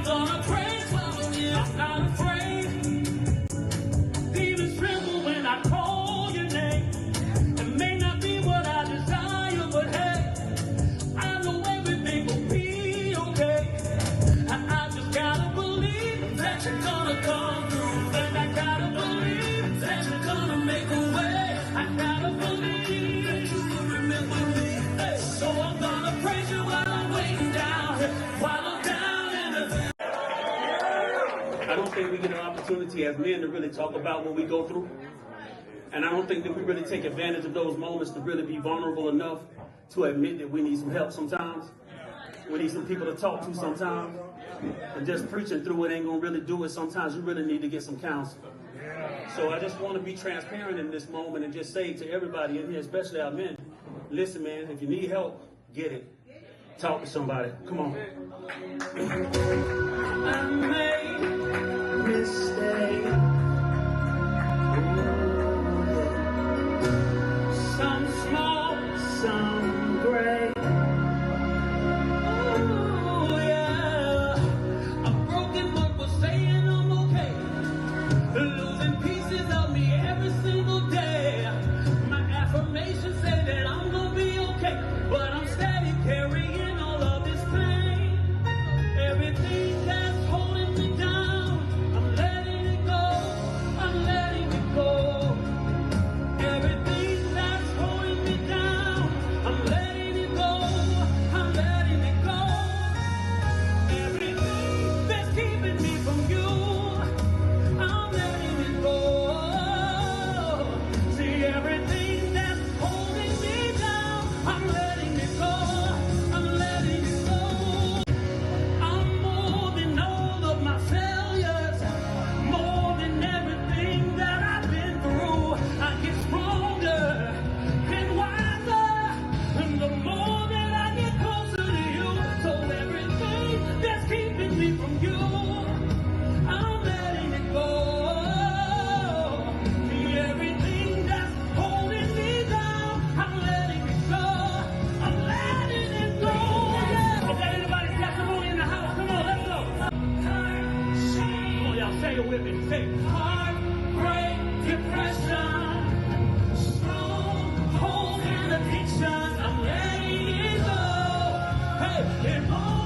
gonna praise you. I'm not afraid. Demons tremble when I call your name. It may not be what I desire, but hey, I know everything will be okay. And I just gotta believe that you're gonna come through. And I gotta believe that you're gonna make a way. I gotta believe that you will remember me. Hey, so I'm gonna praise you while I'm waiting down here, while I'm down in the... I don't think we get an opportunity as men to really talk about what we go through. And I don't think that we really take advantage of those moments to really be vulnerable enough to admit that we need some help sometimes. We need some people to talk to sometimes. And just preaching through it ain't gonna really do it. Sometimes you really need to get some counsel. So I just want to be transparent in this moment and just say to everybody in here, especially our men, listen, man, if you need help, get it. Talk to somebody. Come on. I made mistakes. Some small, some great. Oh yeah. I'm broken, but we're saying I'm okay. Losing pieces of me every single day. My affirmations say that I'm gonna be okay, but I'm steady carrying all of this pain. Everything that's holding me down, I'm letting it go. I'm letting it go. Everything that's holding me down, I'm letting it go. I'm letting it go. Everything that's keeping me from you, I'm letting it go. See, everything that's holding me down, I'm letting it go. I'm letting it go. I'm more than all of my failures, more than everything that I've been through. I get stronger and wiser, and the more that I get closer to you. So everything that's keeping me from you, I'm letting it go. See, everything that's holding me down, I'm letting it go. I'm letting it go. Yeah. Is that anybody's testimony in the house? Come on, let's go. Come on, y'all, say it with me. Say heartbreak, depression, strongholds and addiction. I'm letting it go. Hey, it all